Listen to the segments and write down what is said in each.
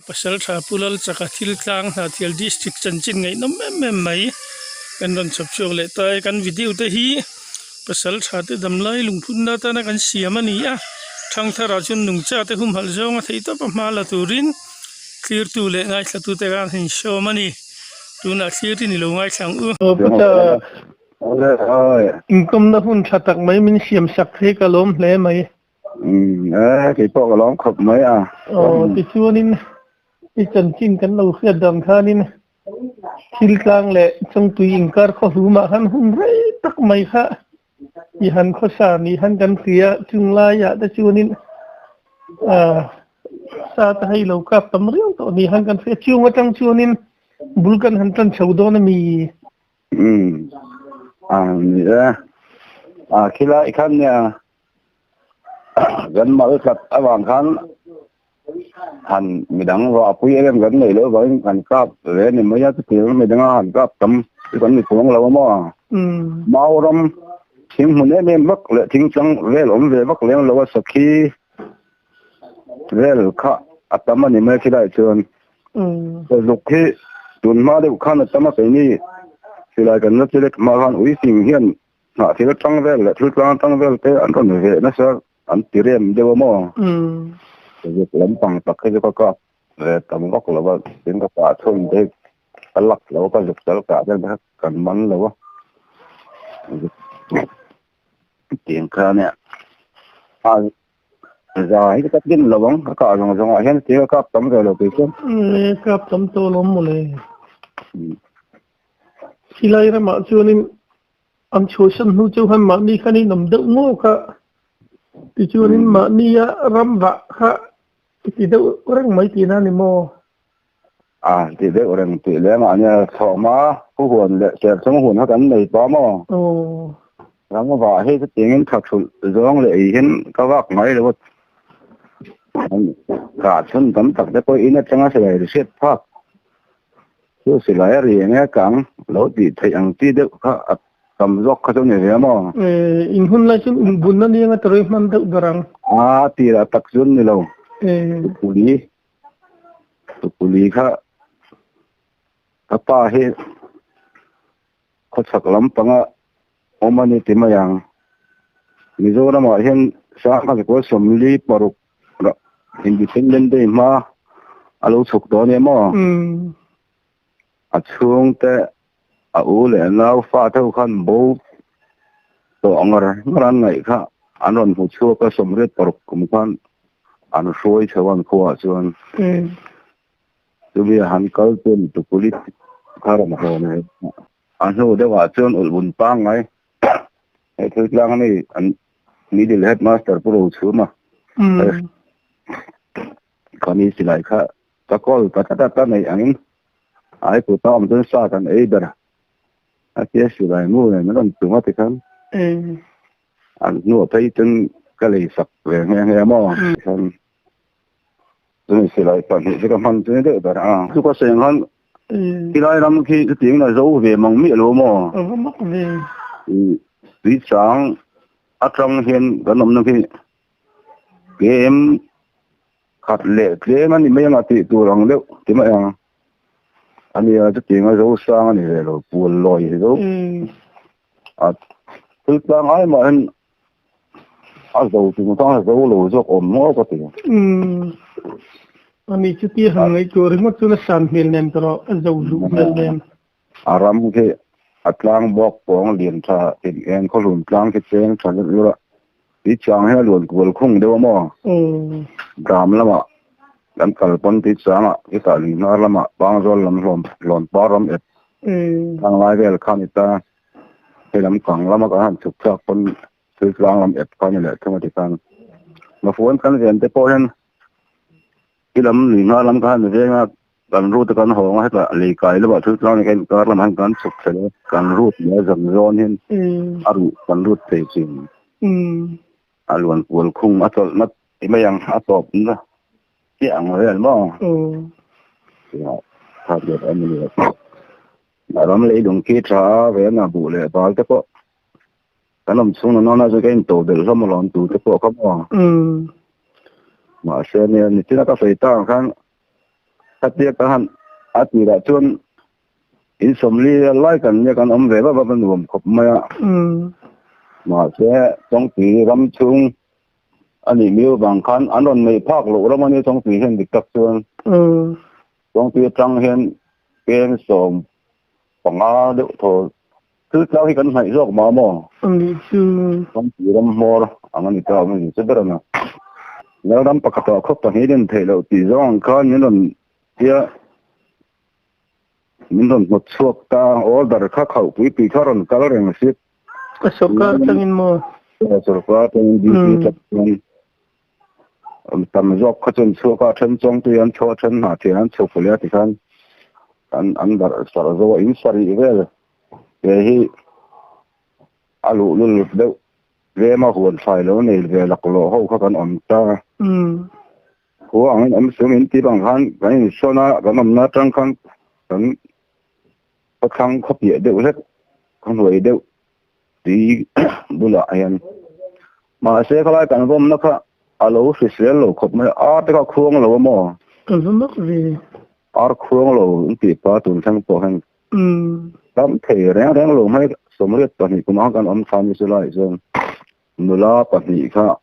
pasal tha pulal chaka thil tlang na thil district chanchin ngai nom mem mai kan ron chop chok le tai kan video te hi pasal tha te damlai lungphun na ta na kan siam ani a thang thara chun nung cha te hum hal zong a thei to pa ma la turin clear tu le ngai thla tu te gan hin show mani tu na clear ti ni lo ngai thang u puta income na hun thatak mai min siam sak the kalom hle mai cái bộ cái lóng khập mấy à ti chuanin i chanchin kan lo khia dam thanin thil tlang le chang tui inkar kho huma han hum rei tak mai kha i han kho sa ni han kan khia chungla ya ta chuanin sa ta hai lo kap tam riang to ni han kan khia chung atang chuanin bulkan han tan chaudo na mi ni ra khi lại khăn nha gần mà thật ở vàng khăn hẳn mình đang vào quý em gần này nữa với hẳn cáp về nên mới nhớ tiếng mình đang hẳn cáp tấm cái con mình xuống lâu mà mau lắm chính mình em bắt lệ chính chẳng về lắm về bắt lẽ lâu sau khi về khá tấm anh mới khi đại trường rồi lúc khi tuần mà đều khăn tấm cái này thì lại gần nó chỉ mà hẳn uy tín hiện họ thì nó tăng về là thứ tăng về cái anh còn về nó sẽ anh tìm em đâu mà việc làm bằng tất cả các cái về tầm góc là vậy đến các bạn thôn để cái lắc là cái dục tất cả các cái cần mẫn là vậy tiền kia nè giờ cái दिन là bóng các cái dòng dòng hiện thì các tấm rồi là cái kap tam to lom mo le silai ra ma chuanin am chosan hu chu han ma ni khani nam deuh ngo kha ti chuanin ma ni a ram va kha ti deuh rang mai ti na ni mo thì đấy orang tuổi lớn mà nha thọ má phú hồn lệ kẹt sống hồn nó gắn này có mà răng nó vào hết cái tiếng thật sự giống lệ hiện các bác nói là cả chân tấm thật đấy có ý nó chẳng sẽ để xếp phát chứ sẽ lại thì nghe càng lỗ thì thấy ăn tí được cầm gió cái chỗ này mà in hun la chun bun na ni nga troy man deuh darang thì là tập trung ni lâu tuli kha apa he khosak lam panga omani timayang Mizoram ma hian sa kha ko somli paruk independent day ma alo chuk do ne mo achung te u le nau fa thau khan bo to angar ngaran ngai kha anon hu chu ka somret paruk kum khan an soi chawan kho chuan bây hắn có tên tụ polit khá là màu này anh nói để vào chân ở vùng bang ấy thứ lang này anh nghĩ đến headmaster pro chứ mà còn đi xí lại khác các con các này anh ai của tao mình xa thằng ấy đó à kia xí lại mua này nó còn tưởng mất thì không anh nói thấy chân cái này sập về nghe mà rồi sẽ lại toàn hệ cái phần thế đấy đó chú có xem hơn khi lại làm khi cái tiếng là dấu về mong miệng luôn mà mất về buổi sáng ở trong hiện có nằm khi game khát lệ thế mà mình mấy ngày tụ lòng đấy thì mà anh ấy cái tiếng là dấu sáng này rồi buồn lòi rồi thứ ba ngày mà anh dấu thì chúng ta dấu lối dốc ổn nó có tiếng ani chuti hangai chori mo chuna san mil nen tro azulu nen aram ke atlang bok pong lien tha in en ko lun tlang ke chen tha lu ti chang he lun gol khung de mo dam lama dan kal pon ti changa ki ta li na lama bang zol lam lon param et thang lai vel khan ita he lam kang lama ka han chuk chak pon ti lang lam et ka ni le thama ti kan ma phone kan ven te po hen cái lắm thì nó lắm cái này cái cần rút cái hồ hết là lì cày nó bảo thứ nó này cái làm ăn cần sụp sẽ cần rút nó dần ron hen cần rút thì luôn buồn khung mất mất thì mấy anh top nữa cái anh ấy mà thật được anh ấy là lắm lấy đồng kia trả về nhà bù lệ bao cái bộ cái làm xuống nó rồi cái tổ được xong mà làm tổ cái bộ không mà xe này thì nó có phải tăng khăn Thật tiếc cả hẳn chỉ đã chôn in sớm li lại cần như cần về và bên gồm khop mà sẽ trong kỳ rắm chung anh ấy miêu bằng khăn anh còn mấy phác lộ đó mà như trong kỳ hiện được tập chôn trong kỳ trăng hiện bên sớm bằng á được thôi thứ sau khi cần phải rồi mà trong kỳ rắm mò anh ấy cho mình sẽ biết rồi nếu rắm bạc tàu khóc tàu hết đến thể lộ thì do khăn những lần kia mình còn một số ta order khác khẩu quý bị khá rồi cả rồi ship số cả tangin mo số cả tangin đi tầm dọc các chân số cả chân trong tuy anh cho chân hạt thì anh chụp lại thì anh đã sợ rồi in sari về thì alu lulu đâu về mà huấn phải lâu này về lạc lộ hậu các anh ông ta của anh sử dụng tí bằng khăn cái số na cái nằm na trăng khăn các khăn khắp địa đều hết không nuôi đều thì bù lại anh mà sẽ có lại cảnh vong nó khác alo phải sẽ lộ khắp mấy cái khuôn lộ mà vẫn mất gì khuôn lộ thì ba tuần sang bộ hành đám thể ráng lộ mấy số mấy tuần thì cũng mang cái ông tham như lại rồi nó là tuần thì khác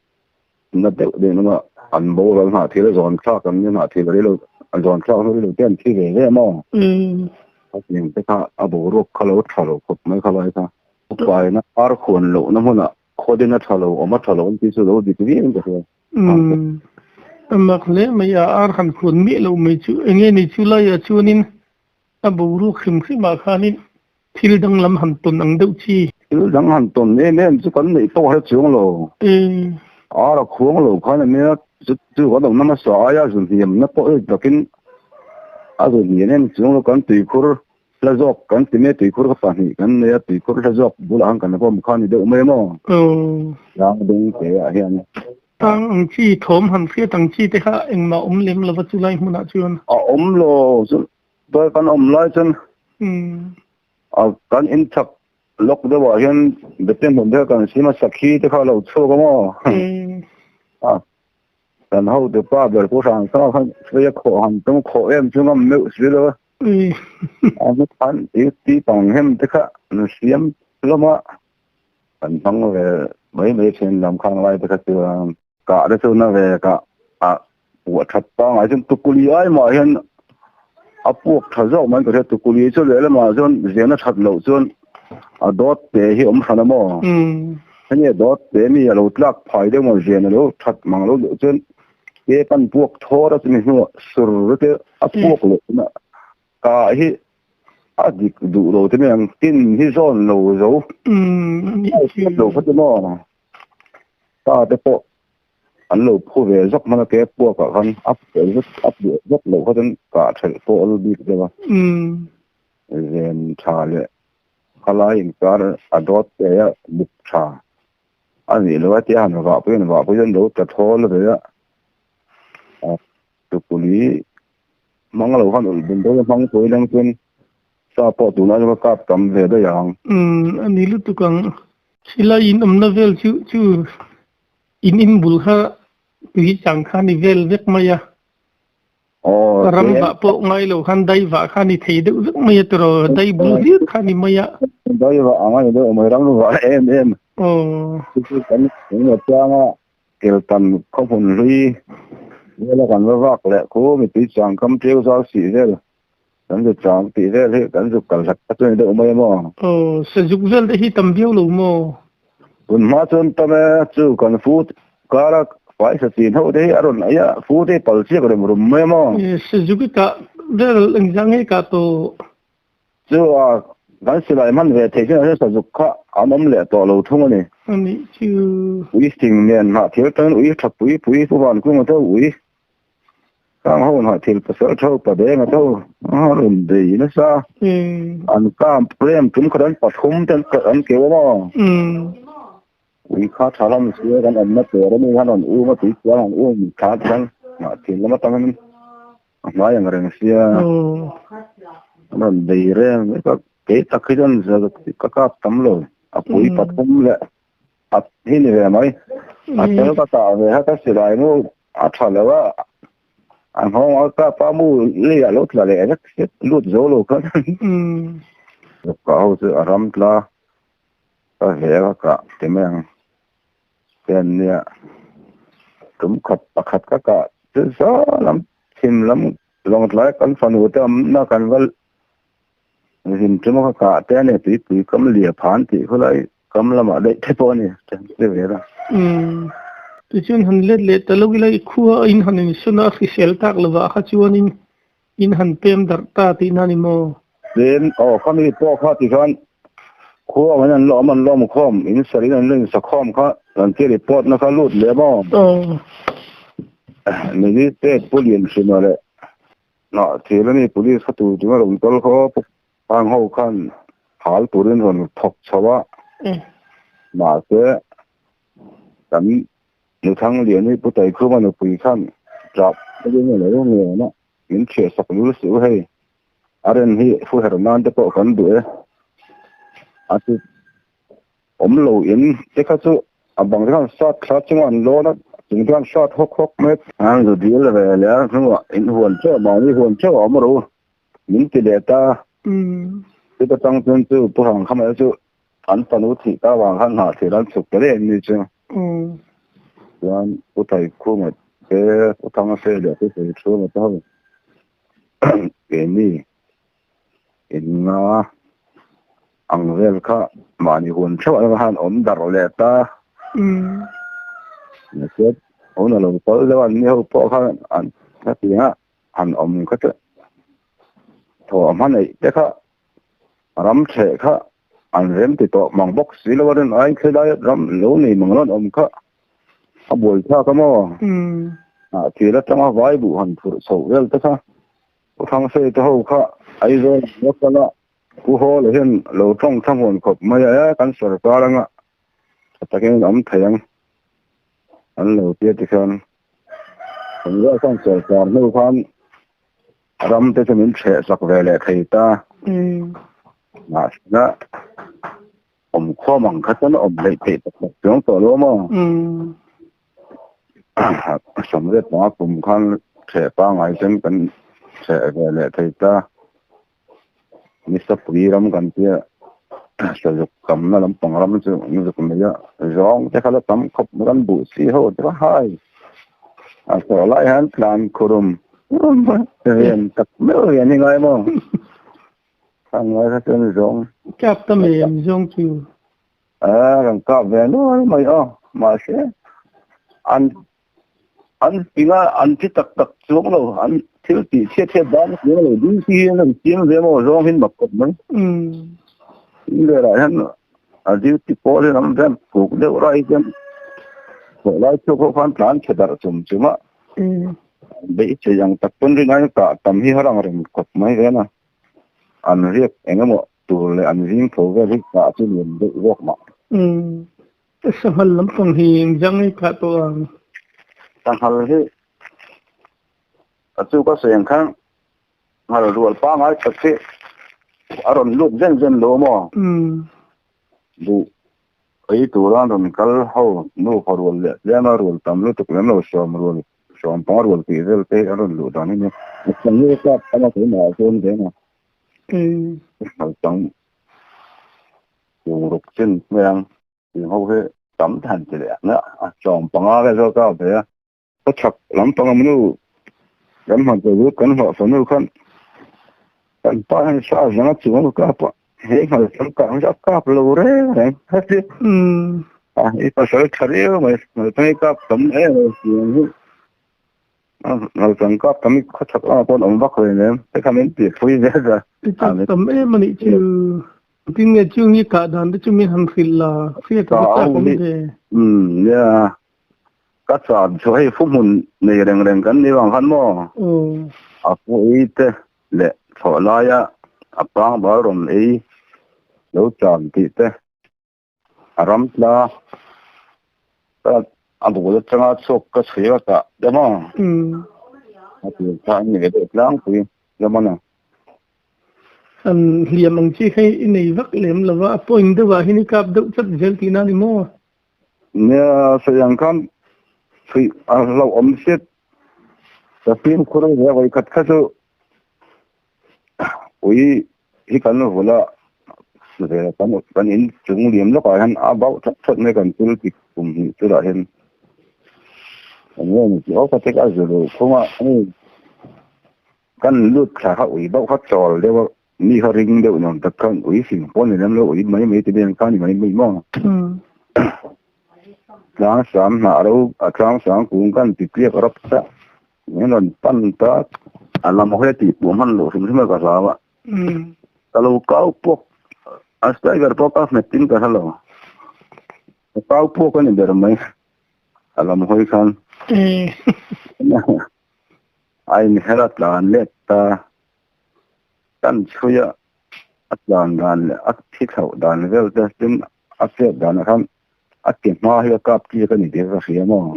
nó đều để nó anh bố rồi hả thì là dọn khác còn như hả thì là đi anh dọn khác nó đi đầu tiên khi về thế mà nhưng cái khác bố ruột khá lâu thở lộ khắp mấy khá lại khác vậy nó khuôn lộ nó muốn là khôi đến nó thở lộ mà thở lộ thì số lộ thì cái gì cũng được mặc lẽ mấy khăn khuôn mỹ lâu mấy chú nghe này chú lại chú nín bố ruột khìm khi mà khá nín thì đang làm hẳn tuần ăn đâu chi đang hẳn tuần nên chú còn này to hết xuống lộ là khuôn lộ khá là mấy chú có đồng năm sáu ya rồi thì nó có được cái rồi nên chú nó còn tùy khur là dọc còn tìm mấy tùy khur các bạn thì còn này tùy khur là dọc bù lăng còn nó có một con gì đỡ mấy mà đang đúng cái hiện tăng chi thom hẳn phía tăng chi thế ha anh mà liếm là vật chú lại muốn chuyện lo tôi còn lại chân còn in chắc lúc đó bảo hiện biết tên mình thế còn xí mà sắc khí thế ha lâu xưa có mà còn hậu từ ba giờ cố sang sao không phải khổ hẳn trong khổ em chúng nó mệt xí đó nó phản tí bằng hem thế ha nó xiêm lắm á còn thằng về mấy chuyện làm khang lại thế cái cả cái số nó về cả của thật to ngay trên tụ culi ấy mà hiện buộc thật rõ mình có thể tụ culi cho lấy là mà dân riêng nó thật lâu dân đó để hiểu mà nó mà cái này đó để mình lâu lắc phải được mà riêng nó thật mang lâu dân cái căn buộc thô đó thì mình nói sửa cái buộc luôn cả hi đi đủ rồi thì mình tin hi son lâu rồi lâu phát nó ta để bộ anh lâu phô về dốc mà cái buộc cả con rất lâu có đến cả thời bộ đi cái đó rồi trả lại khai lại cả đó để bục trả anh nghĩ là cái hàng vào cái dân đấu cả thôi là vậy á tụi police mong là họ bên đó mong tôi đang quên sao bộ tụi nó có cặp cầm về đây à anh nghĩ lúc tụi con chỉ là in novel chú in bul ha tùy chẳng khăn đi về việc mày à ram vạ bộ ngay lâu khăn đây vạ khăn đi thấy được rất mày rồi đây bul giết khăn đi mày à đây vạ ngay đó mày ram vạ em cái người cha mà kiểu tầm không phun lưới đây là còn vác lại cố mình tí chẳng cầm treo sao xỉ thế rồi cần được chẳng tí thế thì cần được cẩn thận tôi đỡ mày mà sử dụng về để tầm biếu luôn mà còn mà chân tầm chú còn phút cả là phải sử dụng hậu đấy ở đây á phút đấy bảo chiếc rồi một mày mà sử dụng cái về lần giang ấy cả tổ chú cái sự lại mình về thế chứ là sử dụng cả anh lệ tổ lâu thông này anh chứ uy sinh miền họ thiếu tên uy thật uy phụ bản cũng một uy các hồn họ thiếu sở thâu bà đế mà thâu họ làm gì nó sao anh cam prem chúng có đến bắt khung tên anh kêu mà uy khá thà lắm xưa anh mất rồi đó mình anh u mà tí quá anh u khá thằng mà thiếu lắm tăng nói yang rằng xưa anh đi ra cái tất cái dân giờ các tấm rồi uy bắt khung lại ini về mấy tôi có tạo về các sự đại nó thở là anh không có phá mu lia lốt là lẽ rất lút dỗ lô cơ cả hậu sự ram la có hệ cả thế men tên nha cũng khát cả chứ sao lắm thêm lắm lòng lại cần phần hỗ trợ nó cần vào hình chúng nó cả tên này tùy cấm lìa phán thì có lại cấm là mà đấy thế thôi nè thế vậy đó thì chuyện hắn lết tao lúc ấy khua in hắn in suna official tag là vợ khác chuyện in hắn pem dar ta thì nani mo đến có mấy bộ khác thì con khua mình lo một khom in sari nên lên sắc khom khác lần kia report nó có lútเลยบ่mình đi tết police xin mà đấy nó thì là này policeเขาตัวchúngเราลงตัวเขาบางเขาคันหาตัวเรื่องคนถกชาวะมาเสียแต่ในทางเรียนนี่ผู้ใดคือมันคุยขั้นจับไม่ได้เงินเลยเงินนะเงินเชื่อสักรู้สึกให้อะไรนี่ผู้ให้เรานานจะปกกันด้วยอาจจะผมรู้เองที่เขาสู้บางทีเขาชอตจังหวะโลนะถึงที่ชอต6 เมตรดูดีเลยแล้วถึงว่าอินหัวเจ้าบางทีหัวเจ้าไม่รู้ยิงติดเดต้าที่จะตั้งใจสู้ผู้ห่างเข้ามาสู้อันปนุที่ตาวางขันหาที่ร้านสุกเรียนนี่จ้ะร้านผู้ไทยคู่มาเจ้าผู้ทำเสียเดี๋ยวที่จะช่วยมาต้องเอ็นี่เอ็นนะอังเวลข้ามาในหัวเจ้าแล้วหันอมดารเลต้าเนี่ยเจ้าอันนั้นเราพอแล้ววันนี้เขาพอข้าอันถ้าที่ฮะอันอมก็จะถอมันไอ้เด็กข้ารำเชะข้าอันเริ่มติดต่อมังบกสีแล้ววันไอ้คือได้รำรู้นี่มังร้อนอมข้าเอาบ่อยข้าก็มั่วทีละจังหวะไว้บุหันผู้สูงเวลต์ข้าผู้ทางเสียเท่าข้าไอ้เรื่องวัฒนะผู้โหเลยเห็นเราต้องทั้งหมดขบไม่ใช่กันสุดก็แล้วอ่ะแต่ก็ยังเถียงอันเราเตี้ยที่กันผมว่าต้องเสียก่อนไม่ความรำแต่จะมีเฉะสักเวลาใครตานะผมข้อมังคัดนั้นผมเลยติดเรื่องตัวรู้มั้งสมเด็จมาผมคันเฉะป้าไงจนเป็นเฉะเวลาใครตามิสปรีรำกันเตี้ยสรุปคำนั้นลำปังรำจะมีสุขไม่เยอะร้องแต่เขาทำขบกันบุษีเขาจะให้สอนไล่หันพลานคุรุมเรียนตักไม่เรียนยังไงมั้งทางไว้ถ้าเป็นร้องจับตะเมียมร้องคิวกันกับเวรด้วยไม่มาเสียอันปีน่ะอันที่ตักร้องเราอันที่ตีเชี่ยบ้านร้องเราดูที่นั่นเสียงเรียมร้องเห็นแบบกบมั้งนี่เลยอะไรนั่นอันที่ติโป้เลยน้ำเต็มปลูกเดี๋ยวไรเต็มปลูกไรชั่วโคฟันพลานเฉดจุ่มจุ่มเบี้ยเชียงตักต้นที่ไหนก็ทำให้เราเรียนกบไม่ได้นะอันเรียกเองก็หมดตัวเลยอันยิ่งโผล่ก็ที่กาที่เรียนด้วยวอกมาแต่สมัยลำพังเฮงยังไม่ขาดตัวตั้งหัวที่จู่ก็เสียงข้างหัวรัวป้าไงสักทีอารมณ์ลุกเย็นโลมอดูไอ้ตัวนั้นก็เขาโน้ขรัวเลยเรื่องรัวตามรู้ตุกเรื่องเราชอบรัวชอบปังรัวที่เรื่องเตะอารมณ์ลุกตอนนี้เนี่ยมันนี่ก็ทำมาถึงหน้าโซนเดียวนะเขาต้องอยู่ลุกเช่นเมืองที่เขาคือจำทันทีเลยเนี่ยชอบปังอะไรก็เดี๋ยวก็ชักลำปังมันนู่กันมันจะรู้กันหัวสนุกกันกันป้าให้ชาอย่างนั้นจู่มันก็ปะเฮ้ยมันจะกันจะกับเราเร่เองฮะสิไอ้ภาษาไทยมันต้องกับตำเอ๋เราต้องกับตำนี้เขาชักปนอมบักเลยเนี่ยแต่คำนี้เปรียบคุยได้จ้ะตำเอ๋มันนี่ชื่อที่เนี่ยชื่อนี้กาดันที่ชื่อมีฮันฟิลลาเสียตัวตาผมเลยเนี่ยก็สอนช่วยฟุ่มหุ่นในเรื่องกันนี่บางครั้งมั้งคุยเตะเละถอดลายอ่ะปางบารมไอ้แล้วจอมติเตะรำลาก็อันบุรุษจังหวะชกก็เสียก็เดี๋ยวมั้งที่ทางนี้เด็กล้างคุยเดี๋ยวมั้งนะอันเลี้ยมังชีให้ในวักเลี้ยมหรือว่าพออินเดว่าที่นี่กับดุจัดเจลตีน่าดิโม่เนี่ยเสียงคำคือเราอมเสร็จ แต่ฟิล์มคนเราไว้คัดคัดดูอุ้ยที่กันหัวละสุดเลยกันอินจุงเหลี่ยมแล้วก็เห็นอาบ่าวชัดๆในกันตุลติกลุ่มตุลาเห็นอันนี้ที่เขาคัดก็จะรู้เพราะว่ากันลุดขาเขาอุ้ยบ่าวเขาจอดเรียกว่ามีเขาริงเดียวนั่นแต่กันอุ้ยสิ่งพวกนี้นั่นแล้วอุ้ยไม่ติดเรื่องกันไม่มองครั้งสามหาเราครั้งสามกูกันติดเรียกรับซะนี่นนปั้นตาอะไรมาให้ติดผมมันหลุดสมมติก็สาวะkalau kau pok astaga pok af metin ka halo kau pok kan dermai alam hoi kan ai ni herat lan letta tan chuya atlan dan ak thi thau dan vel ta tin ak dan kan ak ke ma hi kap ki ka ni de ka ria mo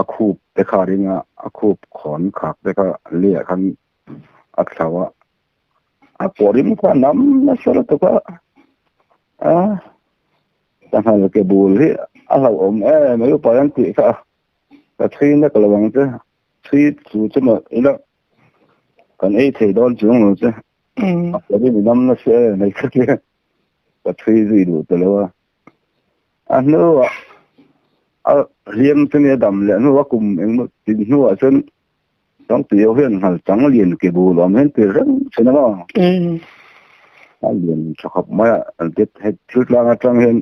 akhu te kharinga akhu khon khak te ka le kan ak thawa aporim ka nam na sura to ka tanghal ke bul hi alaw mai pa yang ti ka thin na kalawang te thi chu chuma ila kan ei the don chung no che aporim nam na se nei ka ke ka thi ri du to lo no riêng cho nên đầm lẽ nó cùng em tin nó chân trong tiểu huyện hal trắng liền cái bù làm hết từ rất cho nó liền cho học mấy anh tiếp hết chút lang trong huyện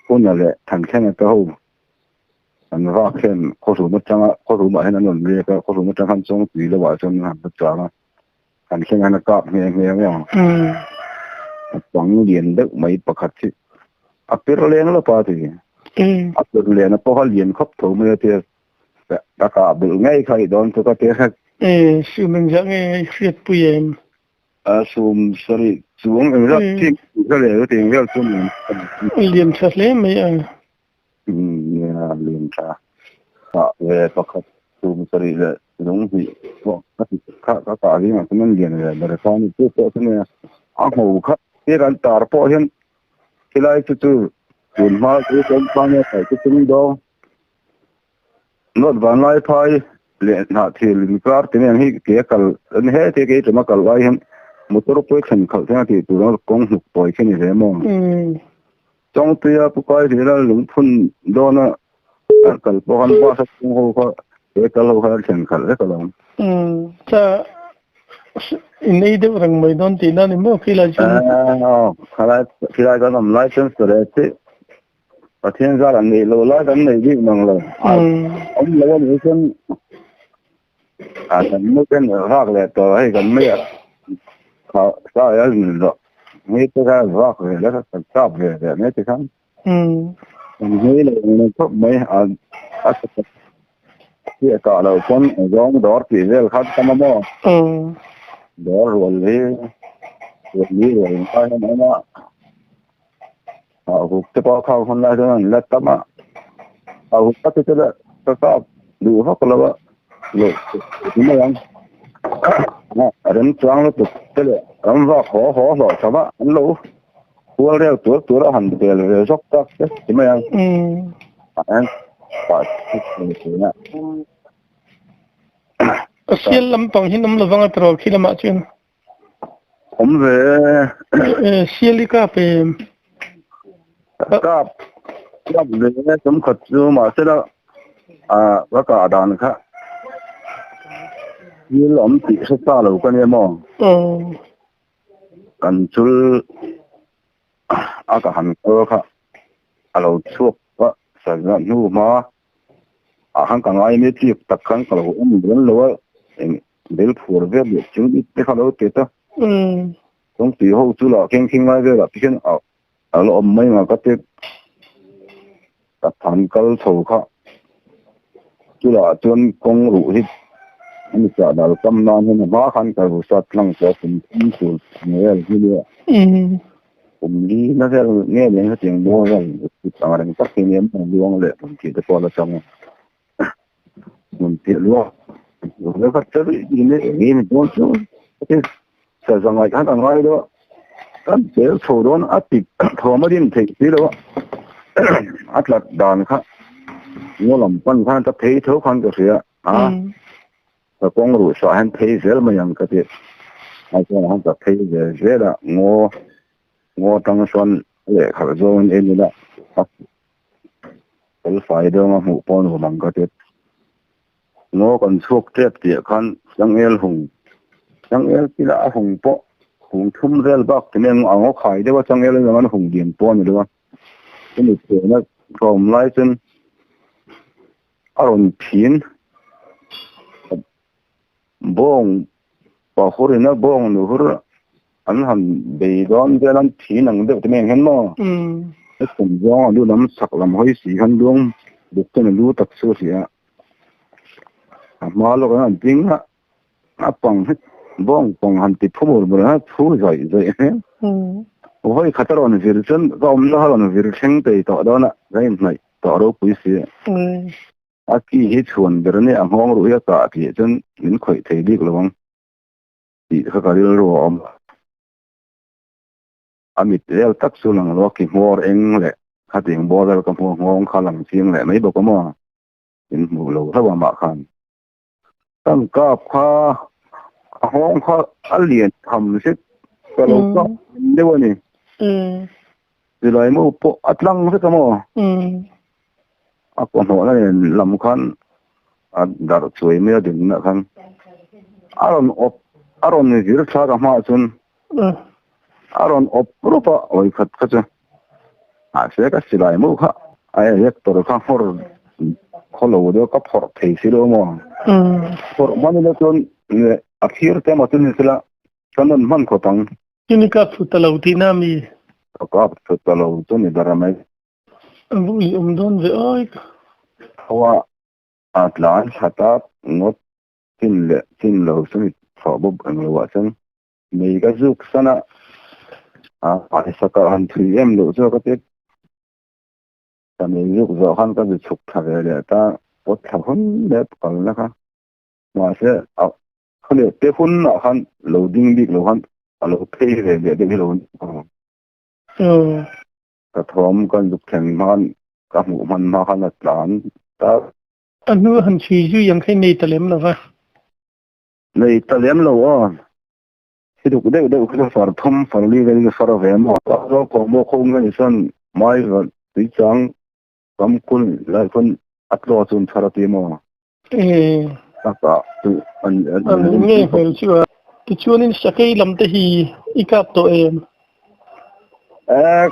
con là lẽ thành khen cái hậu anh ra khen có số một trăm có số mà hay là nón bia có số một trăm hàng trong tùy là vào trong hàng tất cả mà thành khen anh cọp nghe nghe không trắng liền đất mấy bậc hạt chứ à biết lên là bao thì áp lực liền nó có liền khắp thủ mới thì đã cả bự ngay khai đón tôi có thể sự mình rằng nghe phiệt bùi em sum sorry xuống em rất thích cái này cái tiền rất sum liền thật lấy mấy liền cả về bậc hạt sum sorry là đúng gì các cả cái mà mình liền là để con tiếp tục cái này ăn hủ khắp cái ăn tار po hiện cái lại từ buồn hoa cái con này phải cái tiếng đó nó vẫn lại phải lệ hạ thì mình có cái này cái cần anh hết thì cái mà cần lại hiện một số lúc thành khẩu thế thì tụi nó công hụt bồi cái này mà trong thời gian coi thì là lũng phun đó nó cần bao ăn bao sắc cũng không có cái cần lâu hơn thành khẩu đấy còn cha ini dia orang Medan tina ni mo kila jun khi lại có làm license rồi thì ở thiên gia là nghề lâu lại cái này đi bằng là ông lâu nữa xem thành mấy cái nữa khác là tôi hay gần mấy họ sao vậy rồi mấy cái khác khác về đó là sao về để mấy cái khác mấy là nó có mấy cái cả là con giống đó thì là khác cái mà đó rồi cái nó hụt cái bao khâu hôm nay cho nên là tắm á hụt cái là cái đủ hết rồi rồi đúng không anh đến choáng nó tụt cái là anh vào khó rồi sao mà anh lú tua leo tua đó hành về rồi dốc tắc đấy đúng không anh phải cái này xiên lâm bằng hin lâm vang at rồi khi làm chuyệnผมvề xiên đi cà phêก็เลยสมขดดูมาเสร็จแล้วแล้วก็ดันค่ะยี่หลอมติดซ่าเราก็เนี่ยมองกันชุลอากาศค่ะเราชวบว่าสัญญาณนู่มาข้างกลางไอ้ไม่จีบตักข้างกลางอุ้มเดินเลยเดินผัวเวียบจึงที่เขาเราเกิดต้องตีห้องชุลเข่งไว้เวียบพี่เช่นเราอมไม่มาก็ติดกับฐานกัลโถเขาจุฬาจนกงรูที่มันจะดาลกำนานให้มาขันกับสัตว์หลังจากผมสูญเนี่ยที่เนี่ยผมดีนะแค่เนี่ยเนี่ยเขาเจียงบัวกันติดต่างกันสักทีเนี่ยมันดวงเลยผมคิดแต่พอเราจำมันเตี้ยล้วแล้วก็จะยินเนี่ยมันดวงชั่วที่จะสังเกตท่านอะไรด้วยกันเดี๋ยวโถโดนอัดติดโถมาดิ้นถึงที่แล้วอัดหลัดดานครับงัวหล่ำปั้นพันตะเพยเท่าพันก็เสีย cái con rùa sợ hắn thấy dễ mà yang cái tiệt hay cho hắn tập thấy dễ là ngô trong xuân để khởi dông em như đó cái phải đâu mà hụt con của bằng cái tiệt ngô còn thuốc tiệt tiệt con chẳng el hùng chẳng el cái đã hùng po hùng thum rel bạc thì nên ngô khai đấyว่าchẳng el là nó hùng điện po như đó cái này thì nó gồm lại chân aron pin bong bảo khối nó bong nữa anh hẳn bị đón cái lắm pin năng được thì mìnhห็นมั้งcái cùng gió lưu lắm sặc làm hơi xì hắn luôn được cái này lưu tập số xì mà lúc đó chính á bằng hết bong bằng hẳn thì phun một bữa phun rồi hơi khát rồi nó việc chân gom nó là nó việc sinh tây tọt đó nè cái này tọt đâu quý xì khi hết chuồn để này anh hoang rồi cả thì chân những khởi thấy đi rồi thì các cái rồi amit el tak sulang lo ki mor eng le khating border ka mo ngong khalang chiang le mai bok mo in mu lo thawa ma khan tam ka kha hong kha alien tham se ka lo ka de woni de lai mo po atlang se ka mo a ko no la lam khan a dar chui me din na khan aron ni dir tha ka ma chun aron oprupa oi khat khacha se ka silai mu kha ai yak tor kha hor kholo do ka phor thei silo mo phor man le ton akhir te matun sila kanan man ko tang kini ka futalo tinami ka futalo to ni daramai vui don ve oi hawa atlan hata ngot tin lo sumi phobob ang wa sang mei ka juk sana phải sao cả anh thì em đủ cho cái tết, ta mình lúc giờ hắn có bị chụp thật để ta có thằng hắn để còn là khác, mà sẽ không được kết hôn là hắn lâu đinh bị lâu hắn lâu pay để cái lâu, cái thòng con dục thành man cái mũ man mà hắn là làm ta anh nuôi hắn chỉ duy yang cái này ta làm là vậy, này ta làm lâu itu kuda kita farthum farli gani faraf hai mo ro ko mo khong gani san mai ga tichang kamkul la kun atlo chun tharati mo ta tu an nghe hiểu chưa cái chuan in sakai lam te hi ikap to em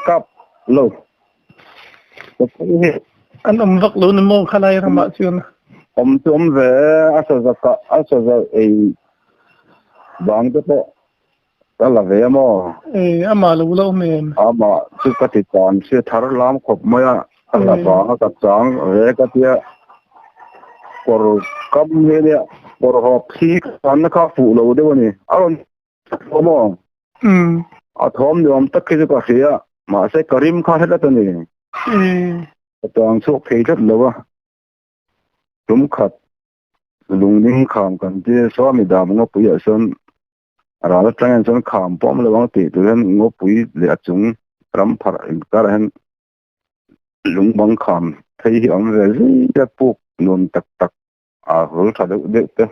kap lo an vak lo mo khalai rama chuan tum ve asa za bang te ta là về mà ama lo men ama sự cái thị trường sẽ thar lam khop maya là ba cái trang về cái tia por cam ne ne por hop khi kan ka phụ lo de ni aron mo thom yom tak ki ka sia ma se karim kha hết ta ni tang sok thei rất lo tum khat lung ning kham kan ti so mi dam ngo pu ya son ra la trang son kham pom le wang ti tu hen ngo pui le chung ram phar ka hen lung bang kham thei hi ang ve ri ta puk non tak tak hol tha de te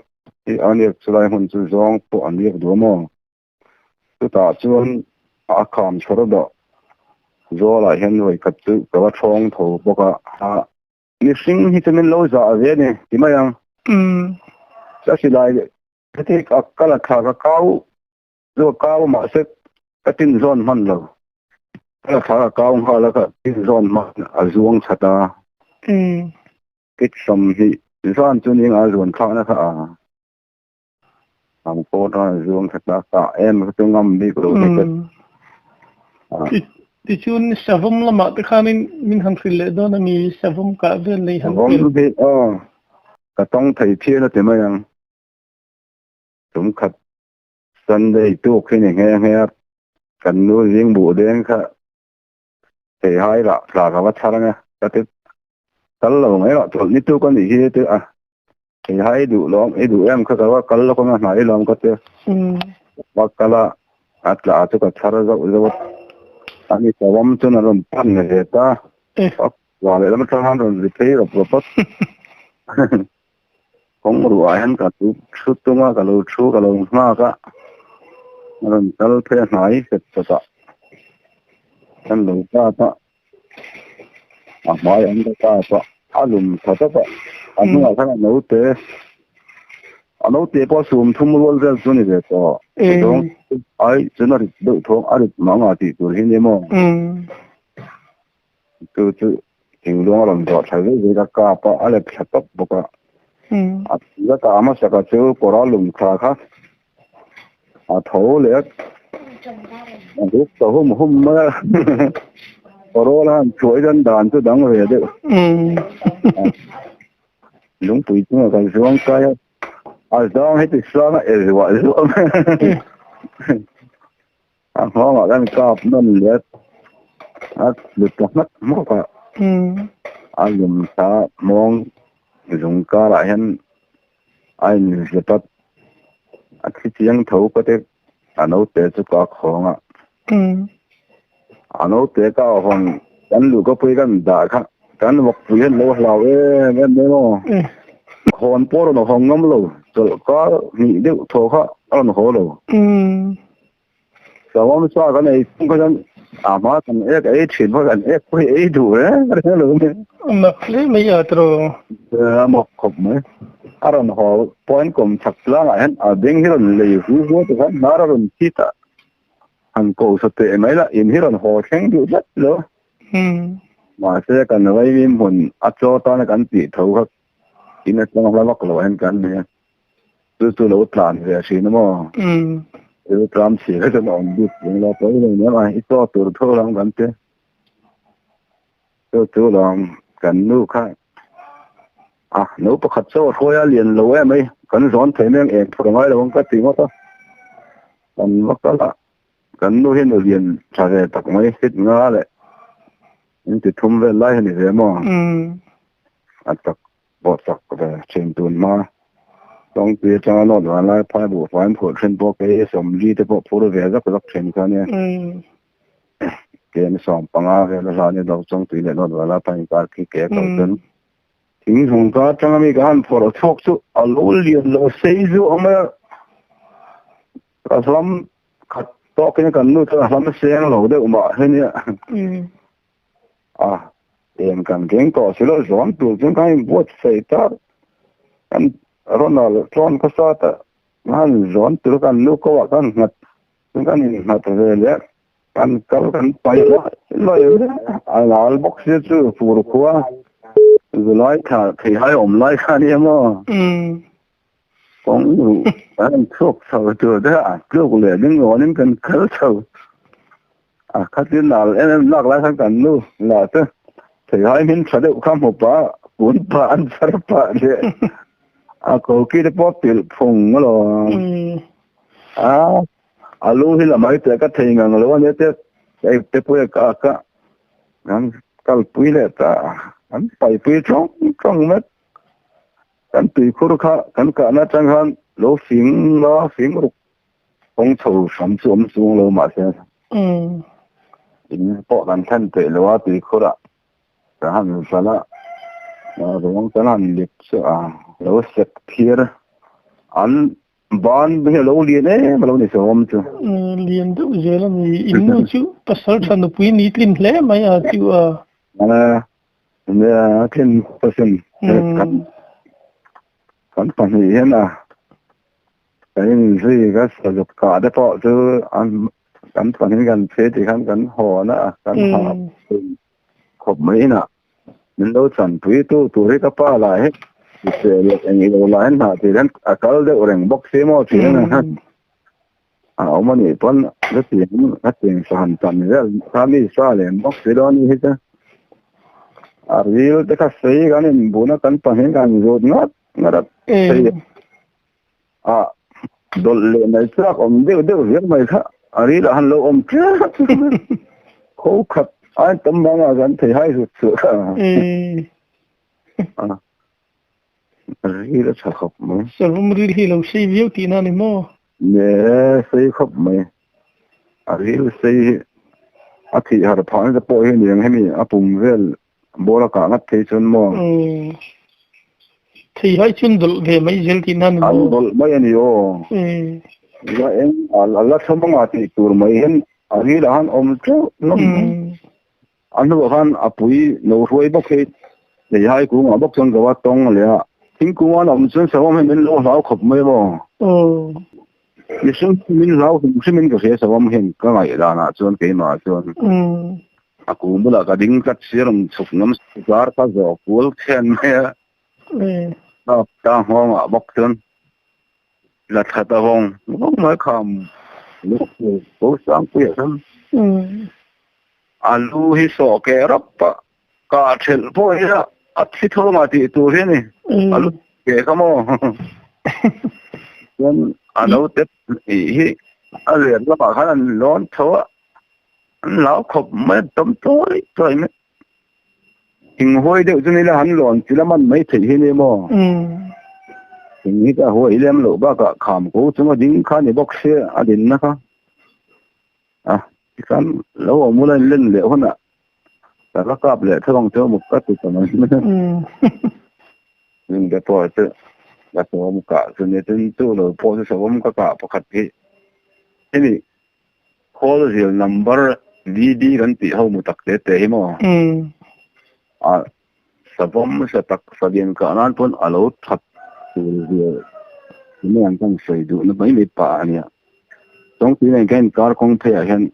ti ani chulai hun chu zong po ani do mo tu ta chuan kham chhor do zo la hen roi khat chu ka thong tho boka ni sing hi chen lo za ve ne ti ma yang sa si lai te ka la kha ka kau rồi cao mà sẽ cái tin giòn man rồi cái khá cao hơn là cái tin giòn man ở ruộng chặt à cái sầm thì giòn cho nên ở ruộng khác nữa làm cô đó ruộng chặt à cả em cái ngâm đi rồi thì chun savum là mà cái khả mình hàng phil lệ đó là mi savum cả về lấy hàng phil cái tông thầy thiên là thế mà chúng khát Sunday tu khi này nghe cần nuôi riêng bộ đen cả thì hai là cái vật thằng nghe cái thứ tao là mấy là tụi nít tu con gì hết tu thì hai đủ lắm ấy đủ em cái vật là con này lắm cái thứ vật cái là là tu cái thằng rồi anh ấy tao cho nó làm pan này ta và lại làm cho hắn rồi thấy rồi kong ru ayan ka tu chu tu ma ka lo chu ka lo ma ka ron tal phe nai set ta kan lo ta ta a mai an ta ta alum ta ta anu a ka no te anu te po sum thum lo zel chu ni de to dong ai chena ri do thong ari ma nga ti tu hi ne mo tu ting lo ron do thai ve ka pa ale pha top bo ka la ta ma sa ka chu ko ra lum kha kha a tho le lúc tàu hôm mà rồi là chuối dân đàn tôi đóng về đấy lúc tuổi chúng ta xuống cái đó hết thì sao mà gọi luôn họ mà đang cọp nó liệt được cả mắt mất cả dùng ta mong dùng cả lại hen anh sẽ bắt khi tiếng thấu có thể nấu té cho có khó à nấu té cao hơn anh lù có phải cái đá khác anh mặc phải nấu lao ấy nên nó hòn bò nó hòn ngâm lâu rồi có nhị điệu thô khác nó khó lâu rồi ông sao cái này không có dân mà cái chuyện với cái đủ đấy cái luôn mà lấy mấy giờ rồi một cục mấy aron ho point kom chakla la hen a ding hiron le hu to kan naron kita an ko so te mai la in hiron ho theng du dat lo ma se kan wai min hun a cho ta na kan ti tho kha in a tong la lok lo hen kan ne tu lo plan ve si no mo tram si le no du la to ne ma I to tur tho lang kan te tu lang kan nu kha nếu bắt khách sáo thôi liền lâu em ấy cần rón thấy mấy em phụ ngay là không có tiền mất đó còn mất đó là cần nuôi hiện liền trả về tắc mấy hết ngã lại những cái thùng về lại này thế mà tắc bỏ tắc về trên tuần mà trong cái cho nó đoàn lại phải bộ phán phụ trên bộ cái sầm gì thì bộ phụ về rất là trên cái này cái này sòng bằng về là này đâu trong tùy này nó đoàn lại phải cái cái cầu chân tiếng hùng ca trong mấy cái han phở thuốc chú alo liền lo xây chú ông ấy cái lắm khát to cái cần nuôi cái lắm sáng lâu đấy mà hết nhá em cần tiếng to xíu rồi rón tụi chúng cái bớt xây ta anh Ronald Trump có sao ta han rón tụi cái nuôi có cái ngặt chúng cái này ngặt về đấy anh câu cái bay rồi là box chú phụ qua rồi nói thì hai ông nói cái này mà cũng anh thuốc sầu chưa đấy chưa có lẽ những người những cần khởi sầu các thứ nào em lắc lại sang cần luôn là thế thì hai mình sẽ được khám một bả cuốn bả ăn sát bả đấy có kia để bóp tiền phồng rồi alo thì là mấy cái thằng ngang rồi anh ấy thế bây giờ cả anh cái bây giờ ta anh phải bây trong mất anh tùy khu khác anh cả nó chẳng hạn lỗ phiền rục ông chủ sắm xuống lỗ mà xem bộ làm thân thể lỗ tùy khu đó cả hàng phải là rồi ông cái làm liệt lỗ sệt kia anh bán bây giờ lỗ liền đấy mà lỗ này sớm chứ liền đâu giờ là mình in đâu chứ pasal thằng nó quý ní tin lẽ mấy chứ thiên person kan pani hena cái gì cái sử dụng cả đấy bỏ chứ anh kan pani kan phê thì kan hồ nữa kan họ khop mấy nè mình đâu chẳng quý tu cái pa lại hết thì anh ấy đâu lại nè thì hắn cái đấy orang box xem mà thì nè ông mà nhỉ tuần cái tiền sàn tận đấy kami sao lên box đó như thế real te ka sei ganin buna kan pahin gan rod ngat sei dol le nai tra om de riak mai kha ari la han lo om tra ko khat ai tam banga gan thei hai su kha ari la cha khop mo salum ri hi lo sei viu ti na ni mo ne sei khop mai ari sei athi har phang da po hi ni apum vel bola ka ngat thei chun mo thì hai chuyên đổ về mấy dân thì nan anh đổ mấy anh yêu là em là xong mà thì tour mấy hen anh đi là anh chú nó anh nó han apui no ruồi bốc hết để hai cú mà bốc xong cái tông là chính cú anh ông xuân sau mình lo lao khop mấy bo như xuân mình lao thì mình có thể sau mình cái này là na xuân cái mà xuân aku mula ka ding kat siram suk nam sukar ka zo pul khen me ta hong a bok xuân là thật hong không mới kham lúc cố sáng quy thân alu hi so ke rappa ka thel po ya athi tho ma ti tu he ni alu ke kamo yan alo te hi ale la ba khan lon tho lão khop mấy tấm tối rồi mấy hình hôi đều cho nên là hắn lon chỉ là mình mấy thấy he ni mo hình như cái hôi lem lộ ba cả kham cố chúng mà dính khá ni bốc xe à đến na kha cái lâu ông muốn lên liệu hơn ạ,แต่ละกลับเลยถ้าลองเจอมุกก็ติดต่อมันnhưng cái tuổi tự là số một cả cho nên tên tu rồi po cho số một cả bậc hạt cái thế này call the number VD gần tỷ hậu một tắc tế tế mà số tắc số điện cả nan pun alo thật từ giờ những anh đang xây dựng nó mấy bà này trong khi này cái car công thể hiện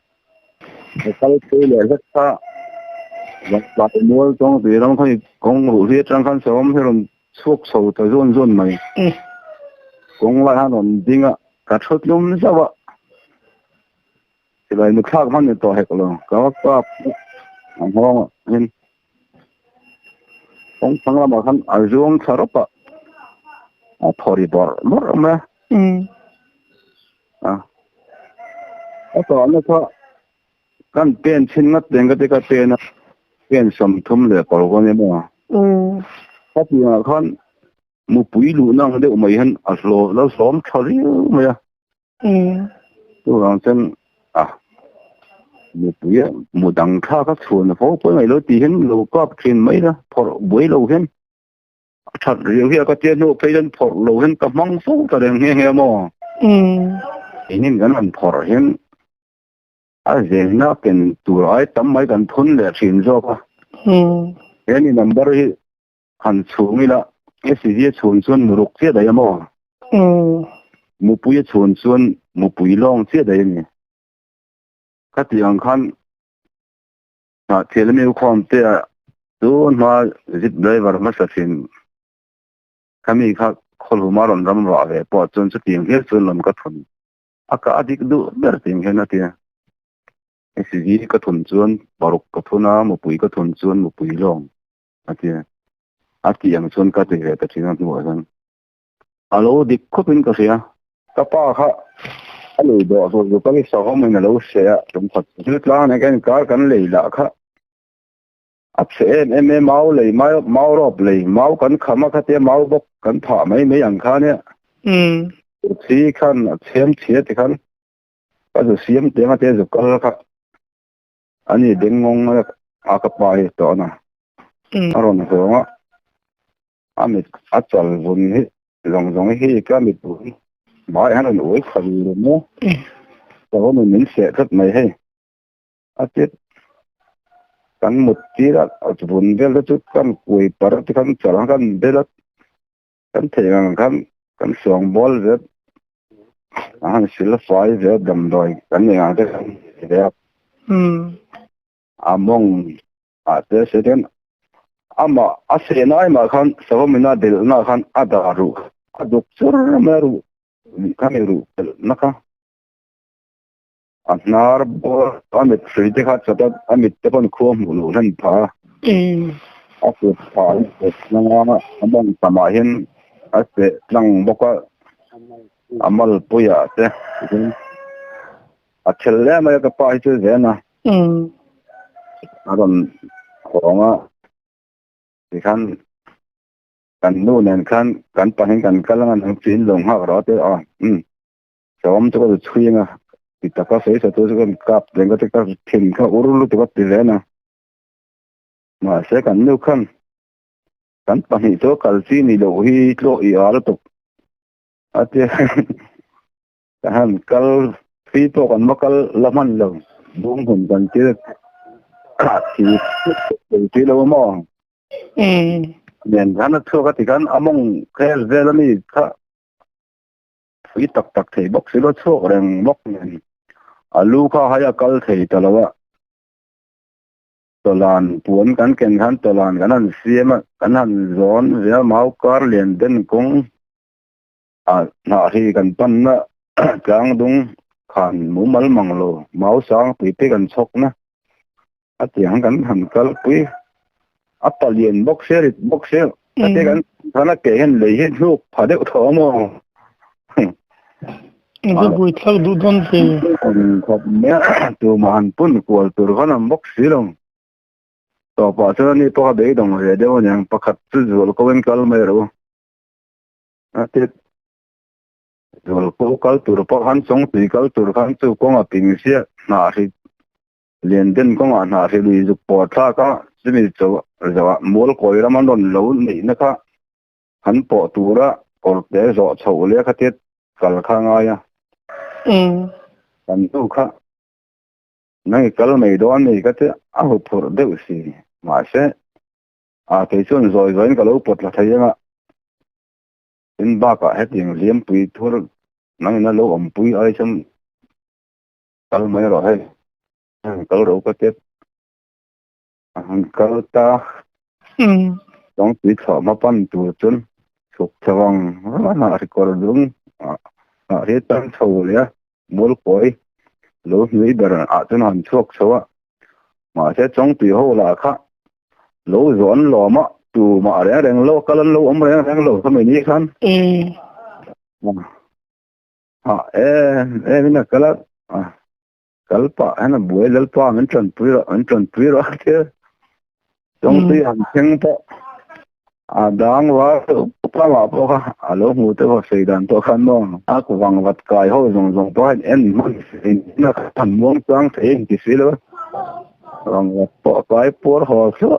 cái cái là rất xa và mua trong thì nó phải công đủ hết trong căn sống thì làm suốt sầu tới run mày công lại hắn làm gì ạ cả chút lắm sao vậy thì lại nước khác hắn to hết rồi có hàng hoa nên công sang làm hắn ở ruộng sarap thori bor mà ở đó nó có kan pen chin ngat deng ka pen pen som thum le por ko ne mo ka pi ma khan mu pui lu nang de mai han aslo lo som thari ma ya tu rang chen mu pui mu dang kha ka chuan fo ko mai lo ti hen lo ka thin mai da por bui lo hen thật riêng kia có tiền nó phải đến por lo hen ka mang fu ta de nghe mo nên gan an por hen giờ nó cần tụi ấy tấm mấy cần thun để chuyển cho qua cái này number hi hành xuống là cái gì chuyển xuân một lúc chết đấy mà một buổi chuyển xuân một buổi long chết đấy nè các tiếng khăn thì là mình quan thế đó nó dịch đây vào mà sát sinh kami khác khâu mà làm làm rõ về bỏ chân xuất tiếng hết xuân làm cái thun cả đi đủ để tiếng hết nè cái gì cái thôn chuan bảo cái thôn nào một bụi cái thôn chuan một bụi long thì yang chuan cái gì cái chuyện nào nữa rằng alo đi có bên cái gì cái pa khác alo đó rồi cái sao mình là lâu xe chúng thật chứ là này cái lấy là khác sẽ em máu lấy máu rộp lấy máu cái khăm cái máu bốc cái thọ mấy yang khác nè thì khăn xem thì khăn cái rồi xem tiếng cái rồi cái khác anh đừng ngông cái bài đó nè, rồi nó anh chọn vốn hết, dòng hết cái mình vốn, bài hắn là nổi phần rồi nữa, rồi mình sẽ rất mấy hay, chết, căn một tí là vốn về là chút căn quỳ bờ thì căn chọn căn về là căn thể căn sòng ball về, anh sẽ là phải về đầm đồi căn này anh sẽ đẹp. Among thế sẽ đến ama sẽ nói mà khan sao mình nói để nói khan adaru aduk sur meru kameru naka anar bo amit frite khat sata amit tepon khom lu ran pa aku pa nanga among samahin ase lang boka amal puya te achelle ma ka pa chu zena còn khoảng thì khăn cầnนู่นนั่นkhăn cầnไปกันกันแล้วมันจีนลงหักรอเตอสมตัวก็ช่วยนะติดตาก็เสียตัวก็กับเรื่องก็จะก็ทิ้งก็อุรุลุตัวก็ตีเลยนะมาเสียกันนู่นขั้น kan pani to kalsi ni lo hi tlo I ar to ate han kal fi to kan makal laman lo bung hun kan ti ti lo mo nen kan to ka ti kan among kel velani ka fi tak tak thei bok si lo cho reng bok nen alu kha haya kal thei talawa tolan puan kan ken han tolan kan an siema kan han zon ve mau kar len den kong na hi kan pan na kang dung khan mu mal manglo mau sang pi te kan chok na atiang kan han kal pui apalien bok se ate kan thana ke hen le hen hu phade tho mo du bui thak du don pe khop me tu man pun kwal tur kan bok silong to pa cha ni to de dong re de wanyang pakhat chu zul ko wen kal mai ro ate zul ko kal tur pa han song ti kal tur khan chu ko nga ping sia na ri len den ko nga na ri lu zu po tha ka simi chu zawa mol ko ira man don lo ni na ka han po tura or te zo chho le kha te kal kha nga ya kan tu kha nai kal mai don ni ka te a hu phur de si ma se a ke chun zoi zoi ka lo pot la thai nga in ba ka het yeng liam pui thur nang na lo om pui ai cham kal mai ro hai kal ro ka te han kal ta dong ti tho ma pan tu chun chuk chawang na ri kor dung a re tan tho le mol koi lo hui ber a chun han chok chawa ma se chong ti ho la kha lo zon lo ma tu ma re reng lo kal lo om reng lo ka mai ni khan mina kala kalpa ana buai lalpa an tran pui ro ke chong ti han theng to dang wa pa ma po ka alo mu te ho sei dan to khan mo a ku wang wat kai ho zong zong to en man na than mong tang theng ki silo wang wat po kai por ho so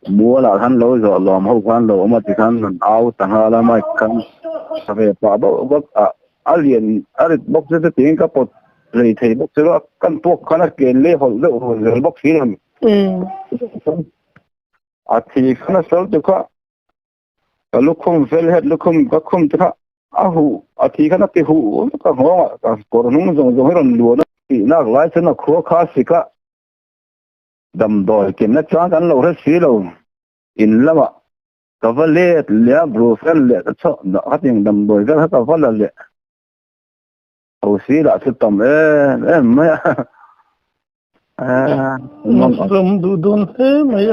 mua là khăn lâu rồi làm hậu khăn lâu mà thì khăn mình áo tàng hà là mai khăn về bà bốc liền bốc rất tiếng các bột rồi thì bốc rất căn buộc khăn kiện lê hậu lựu rồi bốc khí làm thì khăn sớm được quá lúc không về hết lúc không có không được hụ thì khăn thì hụ các ngõ các cổ nung dùng hết rồi lúa nó thì nó lái chân nó khó khá xí cả đầm đồi kiếm nó chán ăn lâu hết xí lâu in lắm ạ cái vấn đề là bro fan lệ cái chỗ nó phát hiện đầm đồi rất là vấn đề lệ hầu xí là sự tầm em mấy from du don he mấy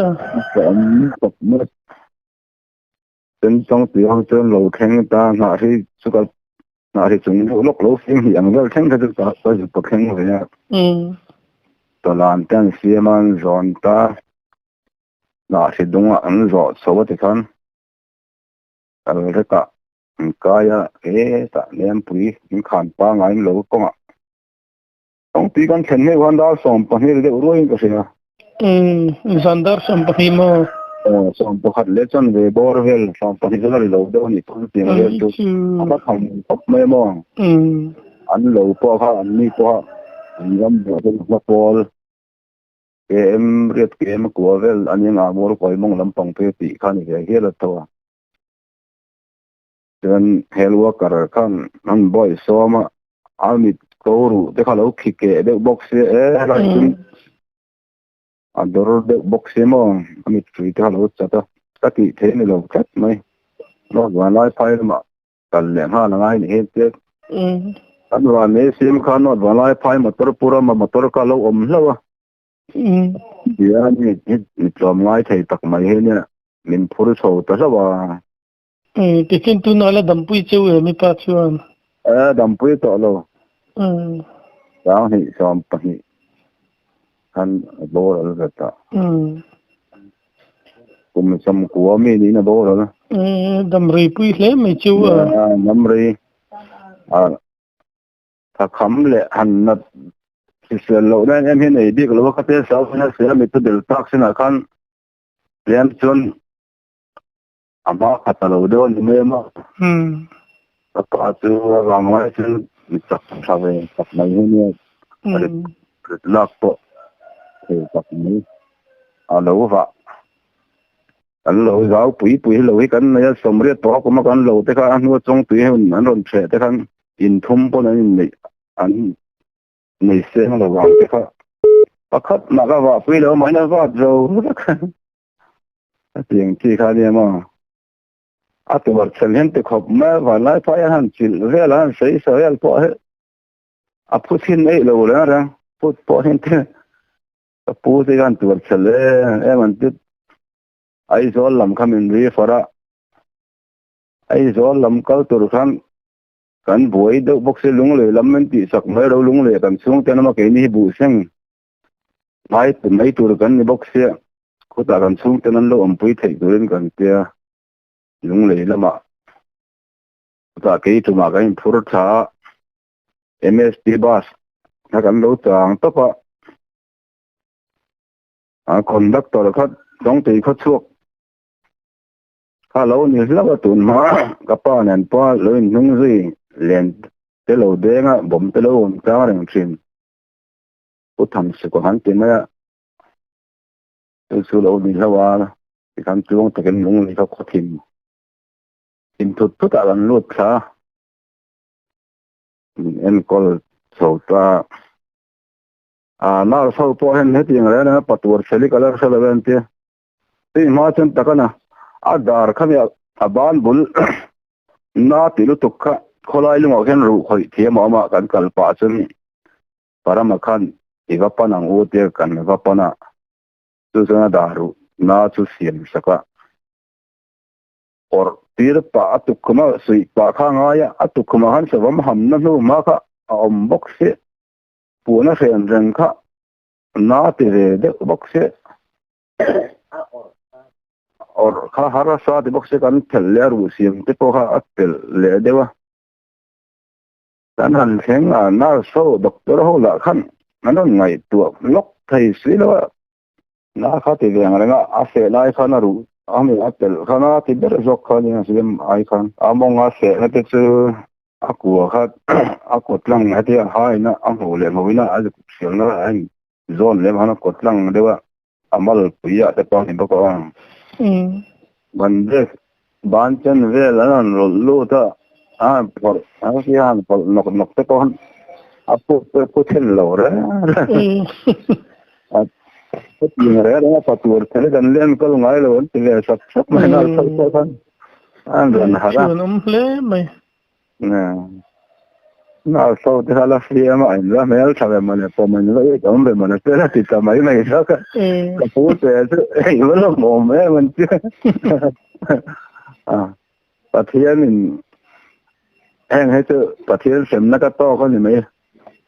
tầm tập mất trên trong tiếng trên lầu khen ta nãy thì sự cái nãy thì chúng lúc lâu phim hiện ra khen cái cái cái cái khen rồi nha to lan ten siaman zon ta na si dunga an zo so ti khan al reka kaya ta lem pui in khan pa ngai lo ko nga tong ti kan thenne wan da som pa ni de ro in ka sia zandar som pa hi mo som pa khat le chon ve borvel som pa ni zala lo de ni ton ti ngai tu ama kham top me mo an lo po kha an ni po ngam do de pol em riết em của về anh em ngã mua coi mong làm bằng phê tỷ khăn thì hết là thôi then helwa kar khan an boy so ma amit koru te khalo khike de box la tin ador de box mo amit free te khalo chata taki the ni lo chat mai no wa lai phai ma kal le ha la ngai ni te an wa ne sim khan no wa lai phai motor pura ma motor ka lo om lawa ya ni tlom ngai thei tak mai he ne min phur so ta sawa tikin tu nala dampui cheu mi pa chuan dampui to lo hi som pa hi han bo ra ta kum sam ko mi ni na bo ra damri pui hle mai cheu namri tha kham le han na sẽ lâu nên em hiện nay đi cái lúc cái sau nó sẽ mình tự điều tác xin là khăn liền chun ama khát lâu đó thì mới mà các chú làm ngoài chứ mình chắc sao về tập này như lạc bộ thì tập này lâu vậy anh lâu giáo bụi lâu cái này sớm riết bỏ cũng mà anh lâu thế kan anh nuôi trong tùy hơn anh luôn trẻ thế kan in thum bộ này anh này xem là vàng thế kan bắt khát mà cái vợ bụi lâu mấy nó vợ rồi tiếng chỉ khai đi mà tụi bạn xem hiện tại khóc mà và lại phải hắn chỉ về là hắn xây xây al po hết phụ xin ấy lâu rồi ra phụ po hiện tại phụ thì hắn tụi bạn xem em anh biết ai rồi làm cái mình đi phá ai rồi làm cái tụi kan buổi đâu bốc xe lung lệ làm mình chỉ sắc mấy đâu lung lệ kan xuống tên mà cái này bù sinh mấy tụi kan bốc xe cô ta kan xuống tên nó ông bùi thấy tụi kan kia lung lệ lắm mà ta cái tụi mà cái phur cha MST bus nó kan lâu chang top conductor khác trong thì khác suốt khá lâu như là cái tuần mà các bạn nên qua lên nung gì liền tới lâu đêm á bấm tới lâu cao đằng trên có thằng sự của hắn tiền á từ số lâu đi lâu à thì hắn chuông tới cái nung thì có tìm thuật tất cả lần lút xa em có sầu ta nó sau po hen hết tiền rồi nó bắt đầu xử lý cái là sao lên tiền thì mà chân ta cái nào dar khami aban bul na tilu tukha kholai lunga khen ru khoi thiama ma kan kalpa chun parama khan igapa nang ute kan vapana tu sana daru na chu siam saka or tir pa atukuma sui pa kha ngaya atukuma han savam ham na nu ma kha om boxe puna ren reng kha na ti re de boxe और खा हरा स्वाद बक्से kan thelle ru siam te po ha atel le dewa tan han kheng na so doctor ho la khan anon ngai tu lok thai si lo na kha ti leng nga ase lai khan ru ami atel khana ti ber zok khan ya siam ai khan among ase na te chu aku kha akotlang hati hai na amu le movina az sial na ai zon le hana kotlang dewa amal puya te pa ni ba ko bande banchen ve la lo ta por kia por nok te kon apu chen lo re ni re na patur tele dan len kol ngai lo ti le sap mai na so kan ran hara le mai na so te hala fria ma la mel sabe mane po mane lo e hombre mane te la ti ta mai mai sa ka pu te e yo lo mo me man ti pathian min heng he tu pathian sem na ka to ko ni mai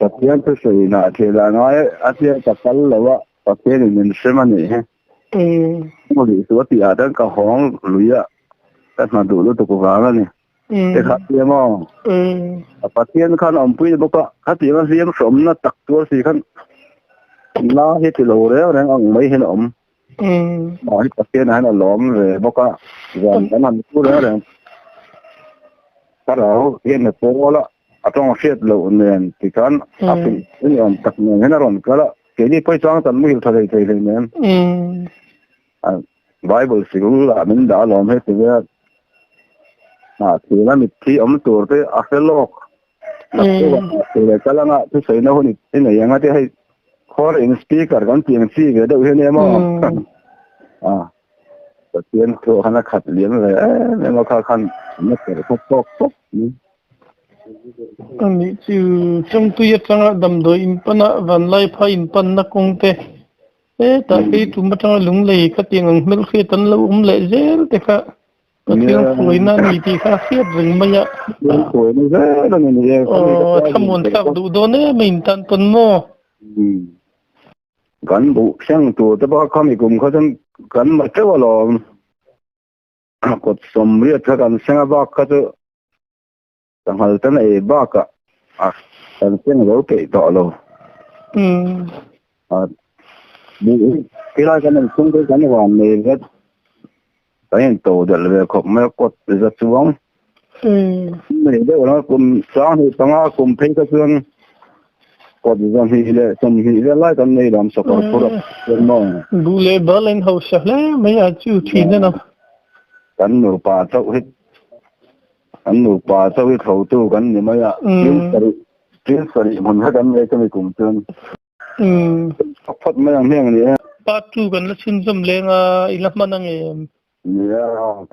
pathian tu sei na the la ngai atia ka kal lo wa pathian min sem ani he mo li tu ti a dan ka hong luya ta na du lo tu ko ga ni te kha ti mo pathian khan om pui bo ka kha ti ma siam som na tak tu si khan na he ti lo re rang ang mai he om nói pathian hay là lóm về bốc á gần cái năm cũ đó rồi bắt đầu hiện là phố đó ở trong phiết lộ nền thì con áp dụng cái này tập nền nó còn cái đó cái đi phải trang tận mới thầy nền Bible sử là mình đã làm hết rồi thì là mình khi ông tuổi tới Apollo thì là cái là cái sự nó hơn cái này yang cái hay khó để speaker con tiếng gì cái đâu thế này mà pathian thu hana khat liam le ne ma kha khan ne ter pok ani chu trong tu ya changa dam do in pana van lai pha in pan na kong te ta ke tu ma changa lung le kha tiang ang mel khe tan lo le zel te kha pathian khoi na ni ti kha khiat ring ma ya khoi ni le ni ye thamon sak du do ne min tan ton mo gan bu sang tu ta ba khami kum kha chan gan ma chewa lo ko som ri tha kan sang ba kha chu tang hal tan e ba ka tan chen lo ke to lo đi cái này cái này cũng cái này hoàn này cái hiện tổ được là không mấy cột rất xuống mình đây nó cùng sáng thì tăng cùng thấy cái phương cột rằng thì là xong thì lại cái này làm sao có được mà bù lê bờ lên hậu sợ lẽ mấy à chú thìn nữa cái nụ bà châu hết cái nụ bà châu hết hậu tu cái này mấy à tiếng sợi mình hết cái này cho mình cùng chân phát mấy thằng này Part 2 kan la sin zum lenga ilam manang yeah